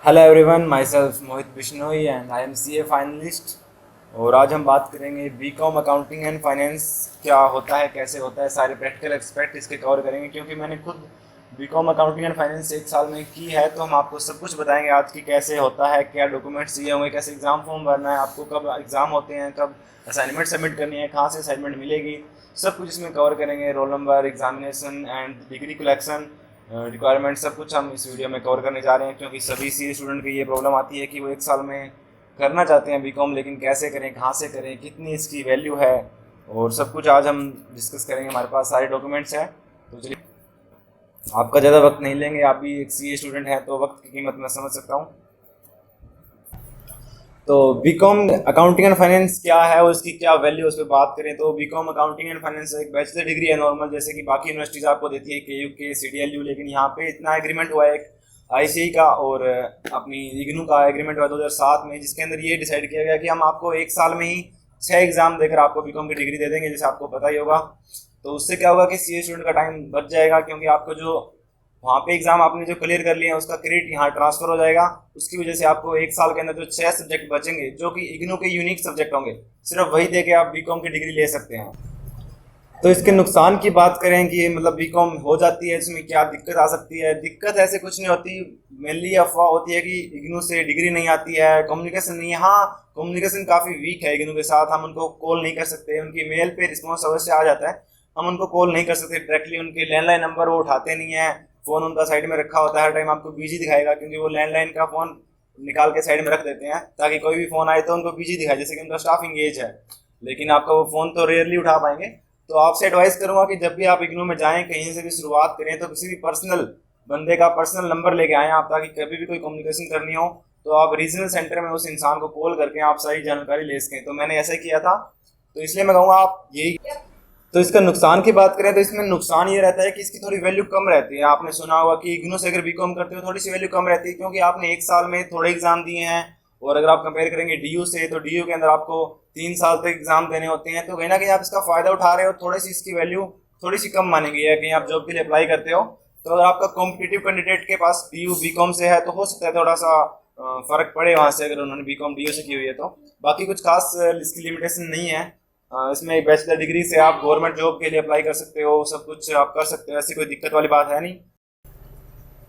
Hello everyone, my self Mohit Bishnoi and I am CA finalist. और आज हम बात करेंगे बीकॉम अकाउंटिंग एंड फाइनेंस क्या होता है, कैसे होता है, सारे प्रैक्टिकल एस्पेक्ट इसके कवर करेंगे। क्योंकि मैंने खुद बीकॉम अकाउंटिंग एंड फाइनेंस एक साल में की है, तो हम आपको सब कुछ बताएंगे आज की कैसे होता है, क्या डॉक्यूमेंट्स चाहिए होंगे, कैसे एग्ज़ाम फॉर्म भरना है, आपको कब एग्ज़ाम होते हैं, कब असाइनमेंट सबमिट करनी है, कहाँ से असाइनमेंट मिलेगी, सब कुछ इसमें कवर करेंगे। Roll number, examination and degree collection requirement, सब कुछ हम इस वीडियो में कवर करने जा रहे हैं। क्योंकि सभी सी स्टूडेंट की ये प्रॉब्लम आती है कि वो एक साल में करना चाहते हैं बीकॉम, लेकिन कैसे करें, कहाँ से करें, कितनी इसकी वैल्यू है, और सब कुछ आज हम डिस्कस करेंगे। हमारे पास सारे डॉक्यूमेंट्स हैं, तो चलिए आपका ज़्यादा वक्त नहीं लेंगे। आप भी एक सी स्टूडेंट हैं तो वक्त की कीमत मैं समझ सकता हूँ। तो बीकॉम अकाउंटिंग एंड फाइनेंस क्या है और इसकी क्या वैल्यू, उस पर बात करें तो बीकॉम अकाउंटिंग एंड फाइनेंस एक बैचलर डिग्री है नॉर्मल, जैसे कि बाकी यूनिवर्सिटीज आपको देती है के यू के CDLU। लेकिन यहाँ पे इतना एग्रीमेंट हुआ है एक ICAI का और अपनी इग्नू का एग्रीमेंट हुआ 2007 में, जिसके अंदर ये डिसाइड किया गया कि हम आपको एक साल में ही 6 एग्जाम देकर आपको बीकॉम की डिग्री दे देंगे, जैसे आपको पता ही होगा। तो उससे क्या होगा कि CA स्टूडेंट का टाइम बच जाएगा, क्योंकि आपको जो वहाँ पे एग्जाम आपने जो क्लियर कर लिया है उसका क्रेडिट यहाँ ट्रांसफर हो जाएगा। उसकी वजह से आपको एक साल के अंदर जो 6 सब्जेक्ट बचेंगे, जो कि इग्नू के यूनिक सब्जेक्ट होंगे, सिर्फ वही दे के आप बीकॉम की डिग्री ले सकते हैं। तो इसके नुकसान की बात करें कि मतलब बीकॉम हो जाती है, इसमें क्या दिक्कत आ सकती है। दिक्कत ऐसे कुछ नहीं होती, मेनली अफवाह होती है कि इग्नू से डिग्री नहीं आती है, कम्युनिकेशन नहीं है। हाँ, कम्युनिकेशन काफ़ी वीक है इग्नू के साथ, हम उनको कॉल नहीं कर सकते, उनकी मेल पे रिस्पॉन्स अवश्य आ जाता है, हम उनको कॉल नहीं कर सकते डायरेक्टली। उनके लैंडलाइन नंबर वो उठाते नहीं है, फ़ोन उनका साइड में रखा होता है, हर टाइम आपको बिजी दिखाएगा, क्योंकि वो लैंडलाइन का फ़ोन निकाल के साइड में रख देते हैं ताकि कोई भी फ़ोन आए तो उनको बिजी दिखाए, जैसे कि उनका स्टाफ इंगेज है। लेकिन आपका वो फ़ोन तो रेयरली उठा पाएंगे। तो आपसे एडवाइस करूंगा कि जब भी आप इग्नू में जाएं, कहीं से भी शुरुआत करें, तो किसी भी पर्सनल बंदे का पर्सनल नंबर लेके आएँ आप, ताकि कभी भी कोई कम्युनिकेशन करनी हो तो आप रीजनल सेंटर में उस इंसान को कॉल करके आप सारी जानकारी ले सकें। तो मैंने ऐसा ही किया था, तो इसलिए मैं कहूँगा आप यही। तो इसका नुकसान की बात करें तो इसमें नुकसान ये रहता है कि इसकी थोड़ी वैल्यू कम रहती है। आपने सुना होगा कि इग्नू से अगर बीकॉम करते हो थोड़ी सी वैल्यू कम रहती है, क्योंकि आपने एक साल में थोड़े एग्जाम दिए हैं। और अगर आप कंपेयर करेंगे DU से, तो DU के अंदर आपको 3 साल तक एग्जाम देने होते हैं। तो कहीं ना कहीं आप इसका फायदा उठा रहे हो, थोड़ी सी इसकी वैल्यू थोड़ी सी कम मानी गई है। कहीं आप जॉब के लिए अप्लाई करते हो तो अगर आपका कॉम्पिटिटिव कैंडिडेट के पास DU बीकॉम से है, तो हो सकता है थोड़ा सा फर्क पड़े वहाँ से, अगर उन्होंने बीकॉम DU से की हुई है तो। बाकी कुछ खास इसकी लिमिटेशन नहीं है। इसमें बैचलर डिग्री से आप गवर्नमेंट जॉब के लिए अप्लाई कर सकते हो, सब कुछ आप कर सकते हो, ऐसी कोई दिक्कत वाली बात है नहीं।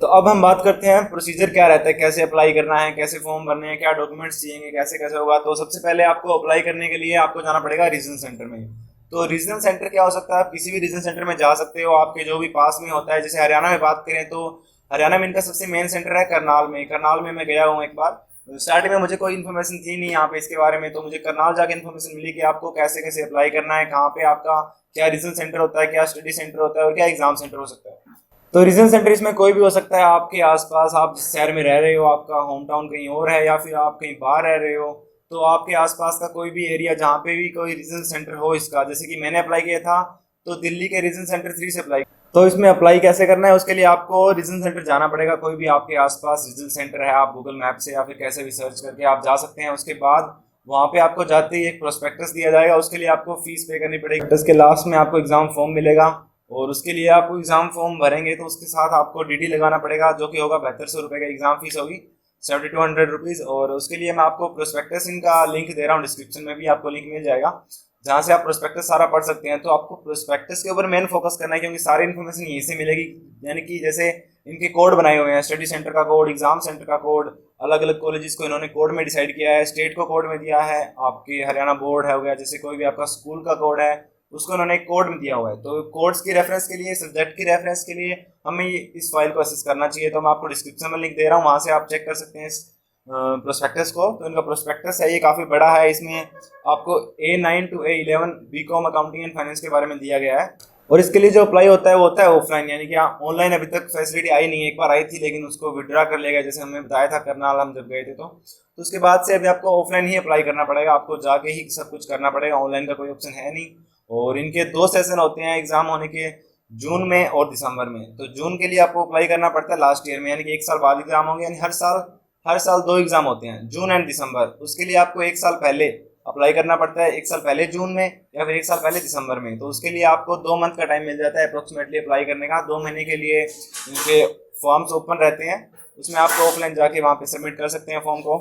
तो अब हम बात करते हैं प्रोसीजर क्या रहता है, कैसे अप्लाई करना है, कैसे फॉर्म भरने हैं, क्या डॉक्यूमेंट्स चाहिए, कैसे कैसे होगा। तो सबसे पहले आपको अप्लाई करने के लिए आपको जाना पड़ेगा रीजनल सेंटर में। तो रीजनल सेंटर क्या हो सकता है, आप किसी भी रीजनल सेंटर में जा सकते हो, आपके जो भी पास में होता है। जैसे हरियाणा में बात करें तो हरियाणा में इनका सबसे मेन सेंटर है करनाल में। करनाल में मैं गया हूँ एक बार, स्टार्टिंग में मुझे कोई इन्फॉर्मेशन थी नहीं यहाँ पे इसके बारे में, तो मुझे करनाल जाके इन्फॉर्मेशन मिली कि आपको कैसे कैसे अप्लाई करना है, कहाँ पे आपका क्या रीजनल सेंटर होता है, क्या स्टडी सेंटर होता है और क्या एग्जाम सेंटर हो सकता है। तो रीजन सेंटर इसमें कोई भी हो सकता है, आपके आसपास, आप जिस शहर में रह रहे हो, आपका होम टाउन कहीं और है या फिर आप कहीं बाहर रह रहे हो, तो आपके आसपास का कोई भी एरिया जहाँ पे भी कोई रीजन सेंटर हो इसका। जैसे कि मैंने अप्लाई किया था तो दिल्ली के रीजन सेंटर 3 से अप्लाई। तो इसमें अप्लाई कैसे करना है, उसके लिए आपको रीजन सेंटर जाना पड़ेगा। कोई भी आपके आसपास रीजन सेंटर है, आप गूगल मैप से या फिर कैसे भी सर्च करके आप जा सकते हैं। उसके बाद वहाँ पे आपको जाते ही एक प्रोस्पेक्टस दिया जाएगा, उसके लिए आपको फीस पे करनी पड़ेगी। उसके लास्ट में आपको एग्जाम फॉर्म मिलेगा, और उसके लिए आप एग्जाम फॉर्म भरेंगे तो उसके साथ आपको DD लगाना पड़ेगा, जो कि होगा 7200 रुपये का एग्जाम फीस होगी, 7200 रुपीज़। और उसके लिए मैं आपको प्रोस्पेक्टस इनका लिंक दे रहा हूँ, डिस्क्रिप्शन में भी आपको लिंक मिल जाएगा, जहाँ से आप प्रोस्पेक्टस सारा पढ़ सकते हैं। तो आपको प्रोस्पेक्टस के ऊपर मेन फोकस करना है, क्योंकि सारी इन्फॉर्मेशन यहीं से मिलेगी। यानी कि जैसे इनके कोड बनाए हुए हैं, स्टडी सेंटर का कोड, एग्जाम सेंटर का कोड, अलग अलग कॉलेजेस को इन्होंने कोड में डिसाइड किया है, स्टेट को कोड में दिया है, आपकी हरियाणा बोर्ड है हो गया, जैसे कोई भी आपका स्कूल का कोड है उसको उन्होंने एक कोड में दिया हुआ है। तो कोड्स की रेफरेंस के लिए, सब्जेक्ट की रेफरेंस के लिए हमें इस फाइल को एक्सेस करना चाहिए। तो मैं आपको डिस्क्रिप्शन में लिंक दे रहा हूँ, वहाँ से आप चेक कर सकते हैं इस प्रोस्पेक्टस को। तो इनका प्रोस्पेक्टस है, ये काफ़ी बड़ा है, इसमें आपको A9 to A11 BCom accounting and finance के बारे में दिया गया है। और इसके लिए जो अप्लाई होता है वो होता है ऑफलाइन, यानी कि ऑनलाइन अभी तक फैसिलिटी आई नहीं है। एक बार आई थी लेकिन उसको विड्रा कर लिया गया, जैसे हमें बताया था करनाल हम जब गए थे। तो उसके बाद से अभी आपको ऑफलाइन ही अप्लाई करना पड़ेगा, आपको जाके ही सब कुछ करना पड़ेगा, ऑनलाइन का कोई ऑप्शन है नहीं। और इनके 2 सेशन होते हैं एग्जाम होने के, जून में और दिसंबर में। तो जून के लिए आपको अप्लाई करना पड़ता है लास्ट ईयर में, यानी कि 1 साल बाद एग्जाम होंगे। यानी हर साल 2 एग्जाम होते हैं, जून एंड दिसंबर। उसके लिए आपको 1 साल पहले अप्लाई करना पड़ता है, 1 साल पहले जून में या फिर 1 साल पहले दिसंबर में। तो उसके लिए आपको 2 मंथ का टाइम मिल जाता है अप्रोक्सीमेटली अप्लाई करने का। 2 महीने के लिए इनके फॉर्म्स ओपन रहते हैं, उसमें आपको ऑफलाइन जाके वहाँ पे सबमिट कर सकते हैं फॉर्म को।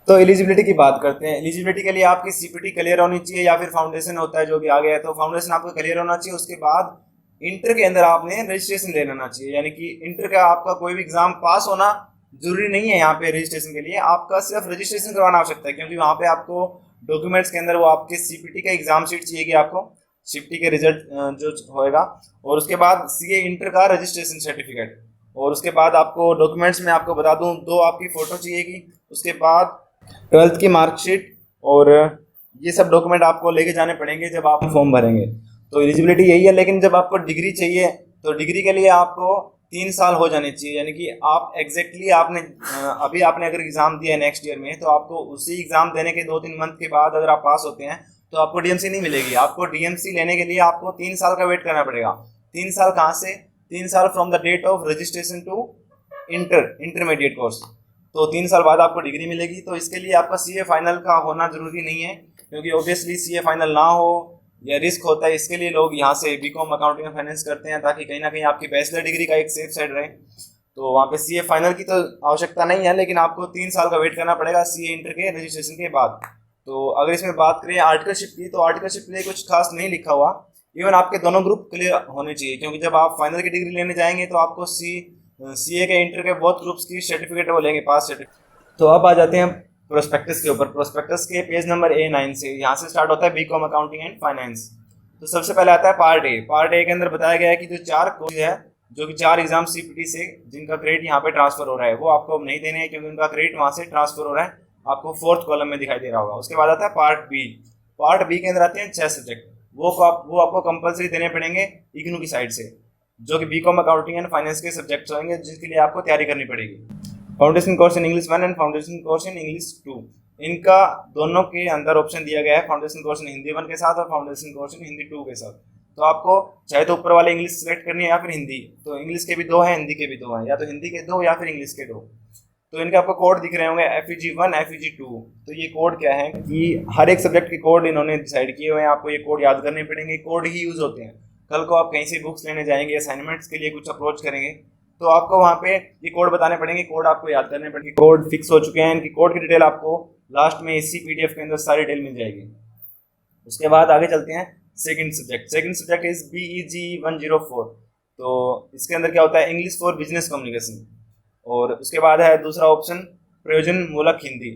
तो एलिजिबिलिटी की बात करते हैं। एलिजिबिलिटी के लिए आपकी सीपीटी क्लियर होनी चाहिए या फिर फाउंडेशन होता है जो भी आ गया है, तो फाउंडेशन आपको क्लियर होना चाहिए। उसके बाद इंटर के अंदर आपने रजिस्ट्रेशन ले लेना चाहिए, यानी कि इंटर का आपका कोई भी एग्जाम पास होना जरूरी नहीं है यहाँ पे रजिस्ट्रेशन के लिए, आपका सिर्फ रजिस्ट्रेशन करवाना आवश्यकता है, क्योंकि वहाँ पे आपको डॉक्यूमेंट्स के अंदर वो आपके सीपीटी का एग्जाम शीट चाहिए आपको, सीपीटी के रिजल्ट जो होएगा, और उसके बाद सीए इंटर का रजिस्ट्रेशन सर्टिफिकेट, और उसके बाद आपको डॉक्यूमेंट्स में आपको बता दूं 2 आपकी फ़ोटो चाहिएगी, उसके बाद 12th की मार्कशीट, और ये सब डॉक्यूमेंट आपको लेके जाने पड़ेंगे जब आप फॉर्म भरेंगे। तो एलिजिबिलिटी यही है, लेकिन जब आपको डिग्री चाहिए तो डिग्री के लिए आपको 3 साल हो जाने चाहिए, यानी कि आप एग्जैक्टली आपने अभी आपने अगर एग्ज़ाम दिया है नेक्स्ट ईयर में, तो आपको उसी एग्ज़ाम देने के 2-3 मंथ के बाद अगर आप पास होते हैं तो आपको डीएमसी नहीं मिलेगी। आपको डीएमसी लेने के लिए आपको 3 साल का वेट करना पड़ेगा। 3 साल कहाँ से? 3 साल from the date of registration to intermediate course. तो 3 साल बाद आपको डिग्री मिलेगी। तो इसके लिए आपका सीए फाइनल का होना जरूरी नहीं है, क्योंकि ऑब्वियसली सीए फाइनल ना हो या रिस्क होता है, इसके लिए लोग यहाँ से बीकॉम अकाउंटिंग एंड फाइनेंस करते हैं, ताकि कहीं ना कहीं आपकी बैचलर डिग्री का एक सेफ साइड रहे। तो वहाँ पे सीए फाइनल की तो आवश्यकता नहीं है, लेकिन आपको 3 साल का वेट करना पड़ेगा सीए इंटर के रजिस्ट्रेशन के बाद। तो अगर इसमें बात करें आर्टिकलशिप की, तो आर्टिकलशिप के लिए कुछ खास नहीं लिखा हुआ, इवन आपके दोनों ग्रुप क्लियर होने चाहिए, क्योंकि जब आप फाइनल की डिग्री लेने जाएंगे तो आपको सीए के इंटर के बहुत ग्रुप्स की सर्टिफिकेट वो लेंगे, पास सर्टिफिकेट। तो अब आ जाते हैं प्रोस्पेक्टस के ऊपर। प्रोस्पेक्टस के पेज नंबर A9 से, यहाँ से स्टार्ट होता है बीकॉम अकाउंटिंग एंड फाइनेंस। तो सबसे पहले आता है पार्ट ए। पार्ट ए के अंदर बताया गया है कि जो 4 कोर्स है, जो कि 4 एग्जाम सीपीटी से जिनका क्रेडिट यहाँ पे ट्रांसफर हो रहा है, वो आपको नहीं देने हैं, क्योंकि उनका क्रेडिट वहाँ से ट्रांसफर हो रहा है, आपको 4th कॉलम में दिखाई दे रहा होगा। उसके बाद आता है पार्ट बी। पार्ट बी के अंदर आते हैं 6 सब्जेक्ट, वो आपको कंपलसरी देने पड़ेंगे इग्नू की साइड से, जो कि बीकॉम अकाउंटिंग एंड फाइनेंस के सब्जेक्ट्स होंगे, जिसके लिए आपको तैयारी करनी पड़ेगी। Foundation course in English 1 and foundation course in English 2, इनका दोनों के अंदर ऑप्शन दिया गया है, फाउंडेशन कोर्स इन हिंदी 1 के साथ और फाउंडेशन कोर्स इन हिंदी 2 के साथ। तो आपको चाहे तो ऊपर वाले इंग्लिश सेलेक्ट करनी है या फिर हिंदी। तो इंग्लिश के भी 2 हैं, हिंदी के भी 2 हैं, या तो हिंदी के 2 या फिर इंग्लिश के 2। तो इनके आपको कोड दिख रहे होंगे FEG1 FEG2। तो ये कोड क्या है कि हर एक सब्जेक्ट के कोड इन्होंने डिसाइड किए हुए हैं, आपको ये कोड याद करने पड़ेंगे, कोड ही यूज होते हैं। कल को आप कहीं से बुक्स लेने जाएंगे, असाइनमेंट्स के लिए कुछ अप्रोच करेंगे, तो आपको वहाँ पे ये कोड बताने पड़ेंगे, कोड आपको याद करने पड़ेंगे। कोड फिक्स हो चुके हैं, इनकी कोड की डिटेल आपको लास्ट में इसी PDF के अंदर सारी डिटेल मिल जाएगी। उसके बाद आगे चलते हैं second subject. Second subject is BEG 104। तो इसके अंदर क्या होता है? English for business communication. और उसके बाद है दूसरा ऑप्शन प्रयोजन मूलक हिंदी।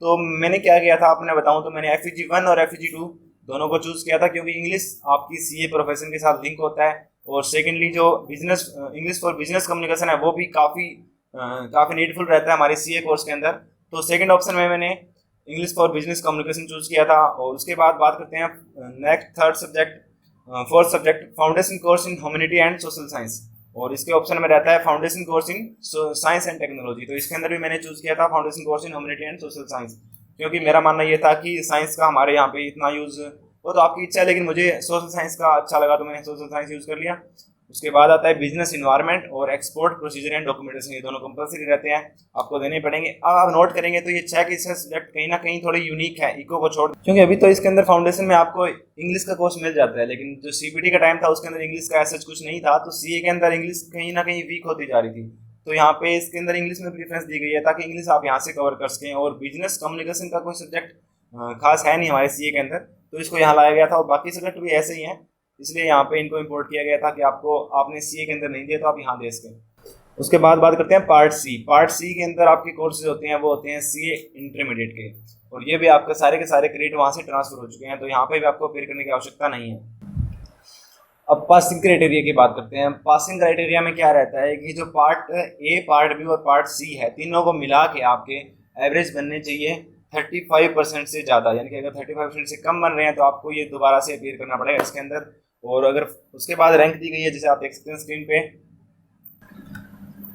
तो मैंने क्या किया था आपने बताऊं तो मैंने FEG1 और FEG2 दोनों को चूज किया था, क्योंकि इंग्लिश आपकी CA प्रोफेशन के साथ लिंक होता है, और सेकेंडली जो business English for business communication है वो भी काफ़ी नीडफुल रहता है हमारे CA कोर्स के अंदर। तो सेकंड ऑप्शन में मैंने English for business communication choose किया था। और उसके बाद बात करते हैं next fourth subject foundation course in humanity and social science, और इसके ऑप्शन में रहता है foundation course in science and technology. तो इसके अंदर भी मैंने चूज किया था foundation course in humanity and social science, क्योंकि मेरा मानना ये था कि साइंस का हमारे यहाँ पे इतना यूज, वो तो आपकी इच्छा है, लेकिन मुझे सोशल साइंस का अच्छा लगा तो मैंने सोशल साइंस यूज कर लिया। उसके बाद आता है बिजनेस इन्वायरमेंट और एक्सपोर्ट प्रोसीजर एंड डॉक्यूमेंटेशन, ये दोनों कंपलसरी रहते हैं, आपको देने पड़ेंगे। अब आप नोट करेंगे तो ये 6 के सब्जेक्ट कहीं ना कहीं थोड़े यूनिक है, इको को छोड़, क्योंकि अभी तो इसके अंदर फाउंडेशन में आपको इंग्लिश का कोर्स मिल जाता है, लेकिन जो CPT का टाइम था उसके अंदर इंग्लिश का ऐसा कुछ नहीं था। तो CA के अंदर इंग्लिश कहीं ना कहीं वीक होती जा रही थी, तो यहाँ पे इसके अंदर इंग्लिश में प्रीफरेंस दी गई है, ताकि इंग्लिश आप यहाँ से कवर कर सकें। और बिजनेस कम्युनिकेशन का कोई सब्जेक्ट खास है नहीं हमारे CA के अंदर, तो इसको यहाँ लाया गया था, और बाकी सब्जेक्ट भी ऐसे ही हैं, इसलिए यहाँ पे इनको इंपोर्ट किया गया था कि आपने CA के अंदर नहीं दिया तो आप यहाँ दे सकें। उसके बाद बात करते हैं पार्ट सी। पार्ट सी के अंदर आपके कोर्सेज होते हैं, वो होते हैं CA इंटरमीडिएट के, और ये भी आपके सारे के सारे क्रेडिट वहाँ से ट्रांसफर हो चुके हैं, तो यहाँ पे भी आपको अपेयर करने की आवश्यकता नहीं है। अब पासिंग क्राइटेरिया की बात करते हैं। पासिंग क्राइटेरिया में क्या रहता है कि जो पार्ट A, पार्ट B और पार्ट C है, तीनों को मिला के आपके एवरेज बनने चाहिए 35% से ज़्यादा, यानी कि अगर 35% से कम बन रहे हैं तो आपको ये दोबारा से अपेयर करना पड़ेगा इसके अंदर। और अगर उसके बाद रैंक दी गई है, जैसे आप देख सकते हैं स्क्रीन पे।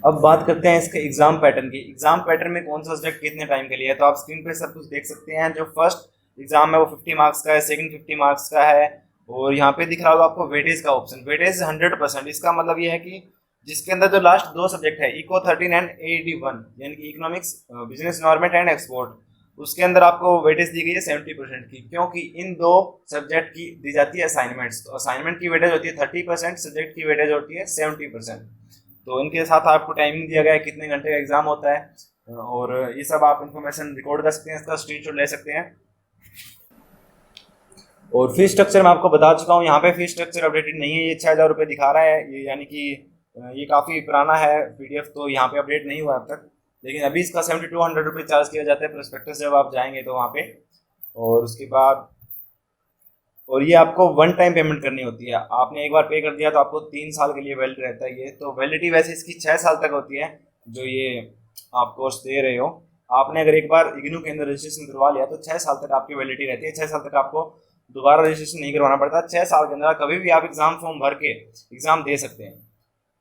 अब बात करते हैं इसके एग्जाम पैटर्न की। एग्जाम पैटर्न में कौन सा सब्जेक्ट कितने टाइम के लिए है, तो आप स्क्रीन पे सब कुछ देख सकते हैं। जो फर्स्ट एग्जाम है वो 50 मार्क्स का है, सेकंड 50 मार्क्स का है, और यहाँ पे दिख रहा होगा आपको वेटेज का ऑप्शन। वेटेज 100%। इसका मतलब ये है कि जिसके अंदर जो लास्ट 2 सब्जेक्ट है, इको 13 एंड AED1, यानी कि economics, business environment and export, उसके अंदर आपको वेटेज दी गई है 70% की, क्योंकि इन 2 सब्जेक्ट की दी जाती है असाइनमेंट्स। तो असाइनमेंट की वेटेज होती है 30%, सब्जेक्ट की वेटेज होती है 70%। तो इनके साथ आपको टाइमिंग दिया गया है कितने घंटे का एग्ज़ाम होता है, और ये सब आप इन्फॉर्मेशन रिकॉर्ड कर सकते हैं, इसका स्क्रीनशॉट ले सकते हैं। और फीस स्ट्रक्चर मैं आपको बता चुका हूँ, यहाँ पे फीस स्ट्रक्चर अपडेटेड नहीं है, ये 6,000 रुपये दिखा रहा है, ये यानी कि ये काफ़ी पुराना है PDF, तो यहाँ पे अपडेट नहीं हुआ अब तक। लेकिन अभी इसका 7200 रुपये चार्ज किया जाता है प्रोस्पेक्टस जब आप जाएंगे तो वहाँ पे। और उसके बाद और ये आपको वन टाइम पेमेंट करनी होती है, आपने एक बार पे कर दिया तो आपको 3 साल के लिए वैलिड रहता है ये। तो वैलिडिटी वैसे इसकी 6 साल तक होती है जो ये आप कोर्स दे रहे हो। आपने अगर एक बार इग्नू के अंदर रजिस्ट्रेशन करवा लिया तो 6 साल तक आपकी वैलिडिटी रहती है, 6 साल तक आपको दोबारा रजिस्ट्रेशन नहीं करवाना पड़ता। 6 साल के अंदर कभी भी आप एग्ज़ाम फॉर्म भर के एग्ज़ाम दे सकते हैं।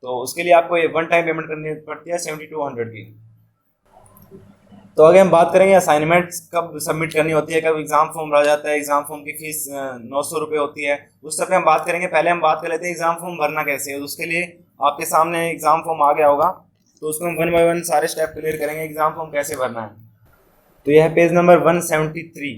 तो उसके लिए आपको ये वन टाइम पेमेंट करनी पड़ती है 7200 की। तो आगे हम बात करेंगे असाइनमेंट्स कब सबमिट करनी होती है, कब एग्ज़ाम फॉर्म रह जाता है, एग्ज़ाम फॉर्म की फ़ीस 900 रुपये होती है, उस सब पे हम बात करेंगे। पहले हम बात कर लेते हैं एग्ज़ाम फॉर्म भरना कैसे है। उसके लिए आपके सामने एग्ज़ाम फॉर्म आ गया होगा, तो उसको हम वन बाय वन सारे स्टेप क्लियर करेंगे एग्ज़ाम फॉर्म कैसे भरना है। तो यह है पेज नंबर 173।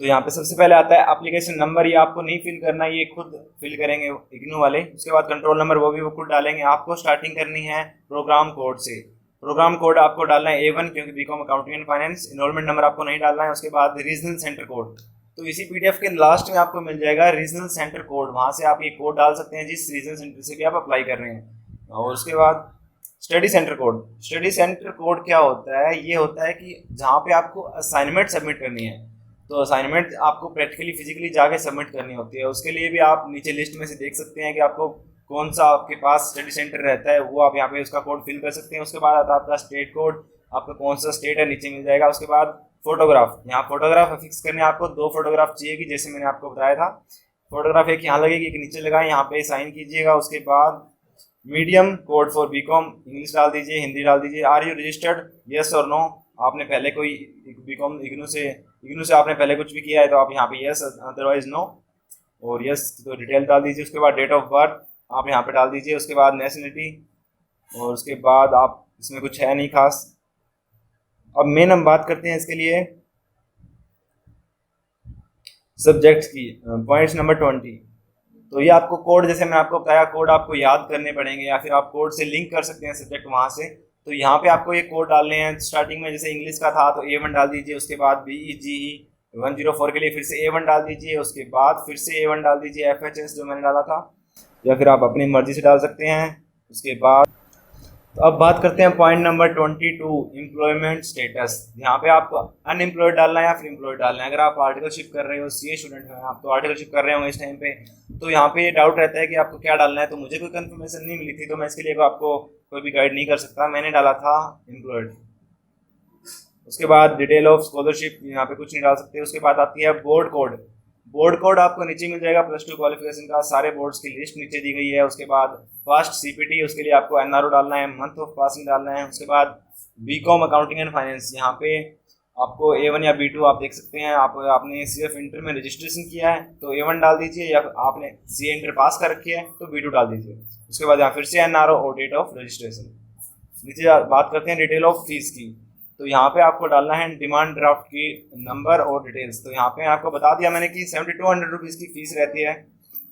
तो यहाँ पे सबसे पहले आता है एप्लीकेशन नंबर, ये आपको नहीं फिल करना, ये खुद फिल करेंगे इग्नू वाले। उसके बाद कंट्रोल नंबर, वो भी वो खुद डालेंगे। आपको स्टार्टिंग करनी है प्रोग्राम कोड से। प्रोग्राम कोड आपको डालना है A1 क्योंकि BCom accounting and finance. Enrolment number आपको नहीं डालना है। उसके बाद रीजनल सेंटर कोड, तो इसी PDF के लास्ट में आपको मिल जाएगा रीजनल सेंटर कोड, वहाँ से आप ये कोड डाल सकते हैं जिस रीजनल सेंटर से भी आप अप्लाई कर रहे हैं। और उसके बाद study centre code. Study centre code क्या होता है, ये होता है कि जहाँ पे आपको असाइनमेंट सबमिट करनी है, तो असाइनमेंट आपको प्रैक्टिकली फिजिकली जाके सबमिट करनी होती है। उसके लिए भी आप नीचे लिस्ट में से देख सकते हैं कि आपको कौन सा आपके पास स्टडी सेंटर रहता है, वो आप यहाँ पे उसका कोड फिल कर सकते हैं। उसके बाद आता है आपका स्टेट कोड, आपका कौन सा स्टेट है नीचे मिल जाएगा। उसके बाद फोटोग्राफ, यहाँ फोटोग्राफ फिक्स करने आपको 2 फोटोग्राफ चाहिए जैसे मैंने आपको बताया था। फोटोग्राफ एक यहाँ लगेगी, एक नीचे लगाए, यहाँ पे साइन कीजिएगा। उसके बाद medium code for BCom, English डाल दीजिए, हिंदी डाल दीजिए। आर यू रजिस्टर्ड, येस और नो, आपने पहले कोई बीकॉम इग्नू से आपने पहले कुछ भी किया है तो आप यहाँ पे येस, अदरवाइज नो। और येस तो डिटेल डाल दीजिए। उसके बाद डेट ऑफ बर्थ आप यहाँ पे डाल दीजिए। उसके बाद नेशनलिटी, और उसके बाद आप इसमें कुछ है नहीं खास। अब मेन हम बात करते हैं इसके लिए सब्जेक्ट्स की। Points number 20। तो ये आपको कोड, जैसे मैंने आपको बताया, कोड आपको याद करने पड़ेंगे या फिर आप कोड से लिंक कर सकते हैं सब्जेक्ट वहाँ से। तो यहाँ पे आपको ये कोड डालने हैं। स्टार्टिंग में जैसे इंग्लिश का था तो A1 डाल दीजिए। उसके बाद BEGE 104 के लिए फिर से A1 डाल दीजिए। उसके बाद फिर से A1 डाल दीजिए, FHS जो मैंने डाला था, या फिर आप अपनी मर्जी से डाल सकते हैं। उसके बाद तो अब बात करते हैं पॉइंट नंबर 22, एम्प्लॉयमेंट स्टेटस। यहाँ पे आपको अनएम्प्लॉयड डालना है या फिर एम्प्लॉयड डालना है। अगर आप आर्टिकलशिप कर रहे हो, CA स्टूडेंट हैं आप, तो आर्टिकलशिप कर रहे होंगे इस टाइम पे, तो यहाँ पे ये डाउट रहता है कि आपको क्या डालना है। तो मुझे कोई कंफर्मेशन नहीं मिली थी, तो मैं इसके लिए आपको कोई भी गाइड नहीं कर सकता, मैंने डाला था एम्प्लॉयड। उसके बाद डिटेल ऑफ स्कॉलरशिप, यहाँ पे कुछ नहीं डाल सकते। उसके बाद आती है बोर्ड कोड। बोर्ड कोड आपको नीचे मिल जाएगा, +2 क्वालिफिकेशन का, सारे बोर्ड्स की लिस्ट नीचे दी गई है। उसके बाद फर्स्ट CPT, उसके लिए आपको NRO डालना है, मंथ ऑफ पासिंग डालना है। उसके बाद बीकॉम अकाउंटिंग एंड फाइनेंस, यहाँ पे आपको A1 या B2 आप देख सकते हैं। आपने सिर्फ इंटर में रजिस्ट्रेशन किया है तो A1 डाल दीजिए, या आपने CA इंटर पास कर रखी है तो B2 डाल दीजिए। उसके बाद यहाँ फिर से NRO और डेट ऑफ रजिस्ट्रेशन। नीचे बात करते हैं डिटेल ऑफ फीस की। तो यहाँ पे आपको डालना है डिमांड ड्राफ्ट की नंबर और डिटेल्स। तो यहाँ पे आपको बता दिया मैंने कि 7200 रुपीज़ की फ़ीस रहती है।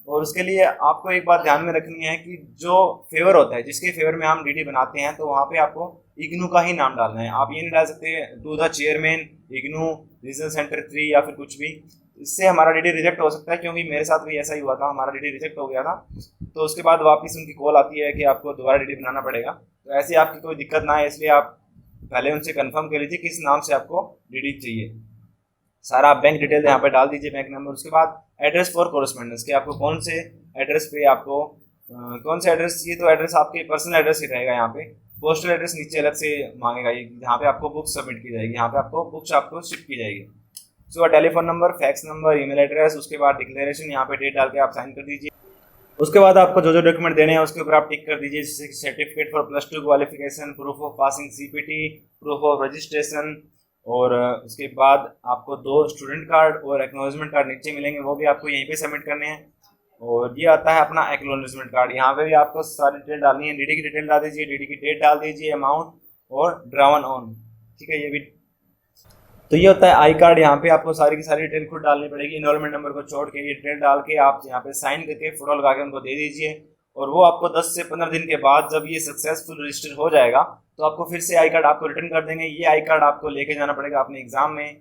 और उसके लिए आपको एक बात ध्यान में रखनी है कि जो फेवर होता है, जिसके फेवर में हम DD बनाते हैं, तो वहाँ पे आपको इग्नू का ही नाम डालना है। आप ये नहीं डाल सकते to the chairman IGNOU regional centre 3 या फिर कुछ भी। इससे हमारा DD रिजेक्ट हो सकता है, क्योंकि मेरे साथ भी ऐसा ही हुआ था, हमारा DD रिजेक्ट हो गया था। तो उसके बाद वापस उनकी कॉल आती है कि आपको दोबारा DD बनाना पड़ेगा। तो ऐसे आपकी कोई दिक्कत ना है, इसलिए आप पहले उनसे कंफर्म कर लीजिए किस नाम से आपको DD चाहिए। सारा आप बैंक डिटेल यहाँ पे डाल दीजिए, बैंक नंबर। उसके बाद एड्रेस फॉर कोरेस्पोंडेंस के आपको कौन से एड्रेस पे आपको कौन सा एड्रेस चाहिए, तो एड्रेस आपके पर्सनल एड्रेस ही रहेगा। यहाँ पे पोस्टल एड्रेस नीचे अलग से मांगेगा, जहाँ पे आपको बुक सबमिट की जाएगी, यहाँ पे आपको बुक्स आपको शिप की जाएगी। उसके बाद telephone number, fax number, email address. उसके बाद डिक्लेरेशन, यहाँ पे डेट डाल के आप साइन कर दीजिए। उसके बाद आपको जो जो डॉक्यूमेंट देने हैं उसके ऊपर आप टिक कर दीजिए, जैसे certificate for +2 qualification, proof of passing CPT, proof of registration. और उसके बाद आपको 2 स्टूडेंट कार्ड और एक्नॉलेजमेंट कार्ड नीचे मिलेंगे, वो भी आपको यहीं पे सबमिट करने हैं। और ये आता है अपना एक्नॉलेजमेंट कार्ड, यहाँ पे भी आपको सारी डिटेल डालनी है। DD की डिटेल डाल दीजिए, DD की डेट डाल दीजिए, अमाउंट और ड्रावन ऑन, ठीक है। ये भी तो ये होता है आई कार्ड। यहाँ पे आपको सारी की सारी डिटेल खुद डालनी पड़ेगी, इनरोलमेंट नंबर को छोड़ के। ये डिटेल डाल के आप यहाँ पे साइन करके फोटो लगा के उनको दे दीजिए। और वो आपको 10 से 15 दिन के बाद जब ये सक्सेसफुल रजिस्टर हो जाएगा तो आपको फिर से आई कार्ड आपको रिटर्न कर देंगे। ये आई कार्ड आपको लेके जाना पड़ेगा अपने एग्ज़ाम में,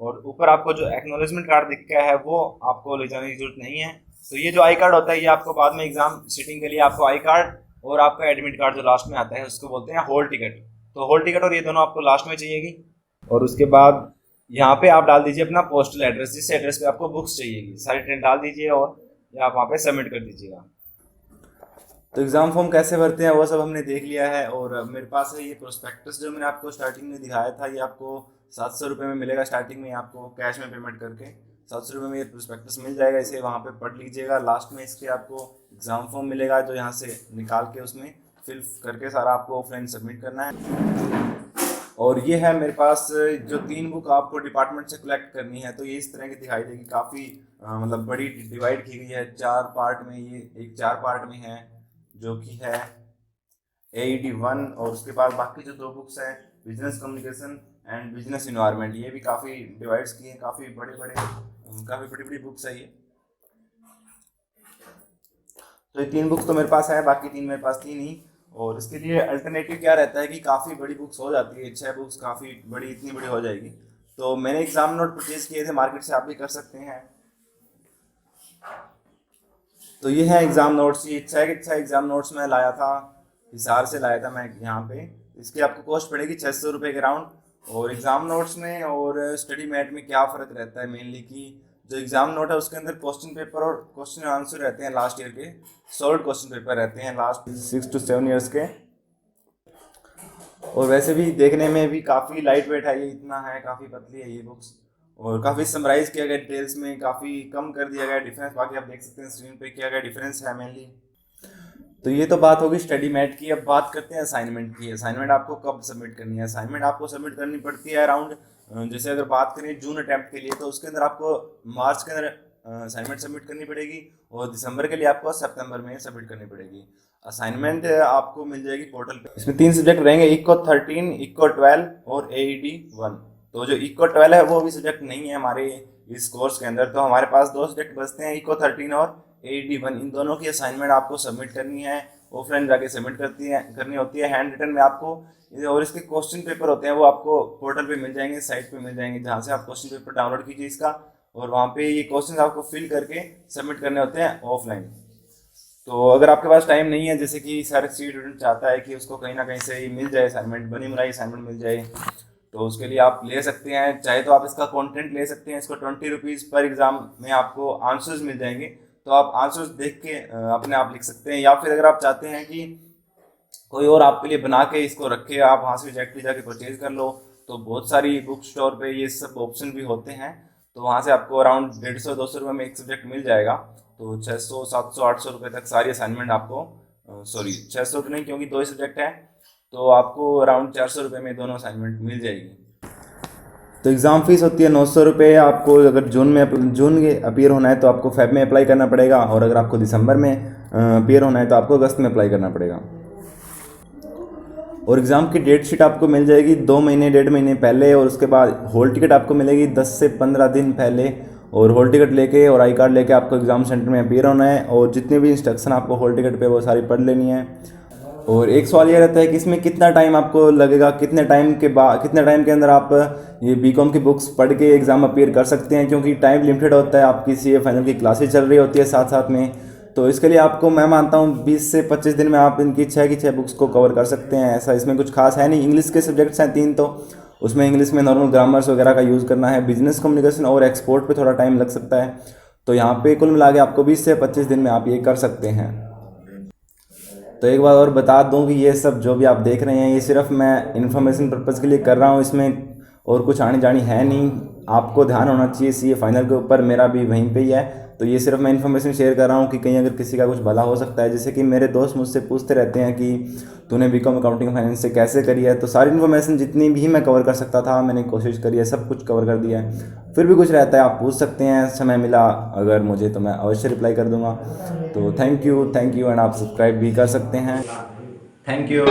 और ऊपर आपको जो एक्नॉलेजमेंट कार्ड दिख गया है वो आपको ले जाने की जरूरत नहीं है। तो ये जो आई कार्ड होता है ये आपको बाद में एग्ज़ाम सीटिंग के लिए आपको आई कार्ड और आपका एडमिट कार्ड जो लास्ट में आता है उसको बोलते हैं हॉल टिकट। तो हॉल टिकट और ये दोनों आपको लास्ट में चाहिएगी। और उसके बाद यहाँ पे आप डाल दीजिए अपना पोस्टल एड्रेस, जिस एड्रेस पे आपको बुक्स चाहिएगी सारी ट्रेन डाल दीजिए और या आप वहाँ पे सबमिट कर दीजिएगा। तो एग्ज़ाम फॉर्म कैसे भरते हैं वो सब हमने देख लिया है। और मेरे पास है ये प्रोस्पेक्टस जो मैंने आपको स्टार्टिंग में दिखाया था, ये आपको 700 रुपये में मिलेगा स्टार्टिंग में, आपको कैश में पेमेंट करके 700 रुपये में ये प्रोस्पेक्टस मिल जाएगा। इसे वहाँ पे पढ़ लीजिएगा। लास्ट में इसके आपको एग्ज़ाम फॉर्म मिलेगा जो यहाँ से निकाल के उसमें फिल करके सारा आपको ऑफलाइन सबमिट करना है। और ये है मेरे पास जो 3 बुक आपको डिपार्टमेंट से कलेक्ट करनी है। तो ये इस तरह की दिखाई देगी, काफ़ी मतलब बड़ी डिवाइड की गई है 4 पार्ट में। ये एक 4 पार्ट में है जो कि है AED 1, और उसके बाद बाकी जो 2 बुक्स हैं business communication and business environment, ये भी काफ़ी डिवाइड्स की हैं, काफ़ी बड़ी बुक्स है ये। तो ये 3 बुक्स तो मेरे पास है, बाकी 3 मेरे पास थी नहीं। और इसके लिए अल्टरनेटिव क्या रहता है कि काफ़ी बड़ी बुक्स हो जाती है, 6 बुक्स काफ़ी बड़ी, इतनी बड़ी हो जाएगी। तो मैंने एग्ज़ाम नोट परचेज़ किए थे मार्केट से, आप भी कर सकते हैं। तो ये है एग्ज़ाम नोट्स, ये 6 एग्ज़ाम नोट्स मैं लाया था, हिसार से लाया था मैं यहाँ पे। इसकी आपको कॉस्ट पड़ेगी 600 रुपये के राउंड। और एग्ज़ाम नोट्स में और स्टडी मैट में क्या फ़र्क रहता है मेनली कि जो एग्ज़ाम नोट है उसके अंदर क्वेश्चन पेपर और क्वेश्चन आंसर रहते हैं लास्ट ईयर के, सॉल्व क्वेश्चन पेपर रहते हैं लास्ट 6 to 7 ईयर्स के। और वैसे भी देखने में भी काफ़ी लाइट वेट है, ये इतना है, काफ़ी पतली है ये बुक्स, और काफ़ी समराइज़ किया गया डिटेल्स में, काफ़ी कम कर दिया गया डिफरेंस। बाकी आप देख सकते हैं स्क्रीन पे क्या क्या डिफरेंस है मेनली। तो ये तो बात होगी स्टडी मैट की। अब बात करते हैं असाइनमेंट की। असाइनमेंट आपको कब सबमिट करनी है? असाइनमेंट आपको सबमिट करनी पड़ती है अराउंड, जैसे अगर बात करें जून अटैम्प्ट के लिए तो उसके अंदर आपको मार्च के अंदर असाइनमेंट सबमिट करनी पड़ेगी, और दिसंबर के लिए आपको सितंबर में सबमिट करनी पड़ेगी। असाइनमेंट आपको मिल जाएगी पोर्टल पे। इसमें 3 सब्जेक्ट रहेंगे, इको 13, इको 12 और AED 1। तो जो इको 12 है वो भी सब्जेक्ट नहीं है हमारे इस कोर्स के अंदर, तो हमारे पास 2 सब्जेक्ट बचते हैं, इको 13 और AED 1। इन दोनों की असाइनमेंट आपको सबमिट करनी है, ऑफलाइन जाके सबमिट करनी होती है हैंड रिटन में आपको। और इसके क्वेश्चन पेपर होते हैं वो आपको पोर्टल पे मिल जाएंगे, साइट पे मिल जाएंगे, जहाँ से आप क्वेश्चन पेपर डाउनलोड कीजिए इसका, और वहाँ पे ये क्वेश्चन आपको फिल करके सबमिट करने होते हैं ऑफलाइन। तो अगर आपके पास टाइम नहीं है, जैसे कि हर स्टूडेंट चाहता है कि उसको कहीं ना कहीं से मिल जाए असाइनमेंट, बनी बनाई असाइनमेंट मिल जाए, तो उसके लिए आप ले सकते हैं। चाहे तो आप इसका कंटेंट ले सकते हैं, इसको 20 रुपीज़ पर एग्ज़ाम में आपको आंसर्स मिल जाएंगे, तो आप आंसर्स देख के अपने आप लिख सकते हैं। या फिर अगर आप चाहते हैं कि कोई और आपके लिए बना के इसको रखे, आप वहाँ से डायरेक्टली जाके परचेज कर लो, तो बहुत सारी बुक स्टोर पे ये सब ऑप्शन भी होते हैं। तो वहाँ से आपको अराउंड 150-200 रुपये में एक सब्जेक्ट मिल जाएगा। तो 600, 700, 800 रुपये तक सारी असाइनमेंट आपको, सॉरी 600 तो नहीं क्योंकि 2 ही सब्जेक्ट हैं, तो आपको अराउंड 400 रुपये में दोनों असाइनमेंट मिल जाएगी। तो एग्ज़ाम फीस होती है 900 रुपये। आपको अगर जून में अपीयर होना है तो आपको फेब में अप्लाई करना पड़ेगा, और अगर आपको दिसंबर में अपीयर होना है तो आपको अगस्त में अप्लाई करना पड़ेगा। और एग्ज़ाम की डेट शीट आपको मिल जाएगी 2 महीने 1.5 महीने पहले, और उसके बाद हॉल टिकट आपको मिलेगी 10 से 15 दिन पहले। और हॉल टिकट लेके और आई कार्ड लेके आपको एग्ज़ाम सेंटर में अपीयर होना है, और जितने भी इंस्ट्रक्शन आपको हॉल टिकट पे वो सारी पढ़ लेनी है। और एक सवाल ये रहता है कि इसमें कितना टाइम आपको लगेगा, कितने टाइम के अंदर आप ये बीकॉम की बुक्स पढ़ के एग्ज़ाम अपीयर कर सकते हैं, क्योंकि टाइम लिमिटेड होता है, आपकी CA फाइनल की क्लासेस चल रही होती है साथ साथ में। तो इसके लिए आपको मैं मानता हूँ 20 से 25 दिन में आप इनकी 6 की 6 बुक्स को कवर कर सकते हैं। ऐसा इसमें कुछ खास है नहीं। इंग्लिश के सब्जेक्ट्स हैं 3, तो उसमें इंग्लिश में नॉर्मल ग्रामर्स वगैरह का यूज़ करना है। बिजनेस कम्युनिकेशन और एक्सपोर्ट पे थोड़ा टाइम लग सकता है। तो यहाँ पे कुल मिला के आपको 20 से 25 दिन में आप ये कर सकते हैं। तो एक बात और बता दूँ कि ये सब जो भी आप देख रहे हैं ये सिर्फ मैं इन्फॉर्मेशन पर्पज़ के लिए कर रहा हूँ, इसमें और कुछ आनी जानी है नहीं। आपको ध्यान होना चाहिए CA फाइनल के ऊपर, मेरा भी वहीं पे ही है। तो ये सिर्फ मैं इन्फॉर्मेशन शेयर कर रहा हूँ कि कहीं अगर किसी का कुछ भला हो सकता है। जैसे कि मेरे दोस्त मुझसे पूछते रहते हैं कि तूने बीकॉम अकाउंटिंग फाइनेंस से कैसे करी है, तो सारी इन्फॉर्मेशन जितनी भी मैं कवर कर सकता था मैंने कोशिश करी है, सब कुछ कवर कर दिया है। फिर भी कुछ रहता है आप पूछ सकते हैं, समय मिला अगर मुझे तो मैं अवश्य रिप्लाई कर दूँगा। तो थैंक यू एंड आप सब्सक्राइब भी कर सकते हैं। Thank you.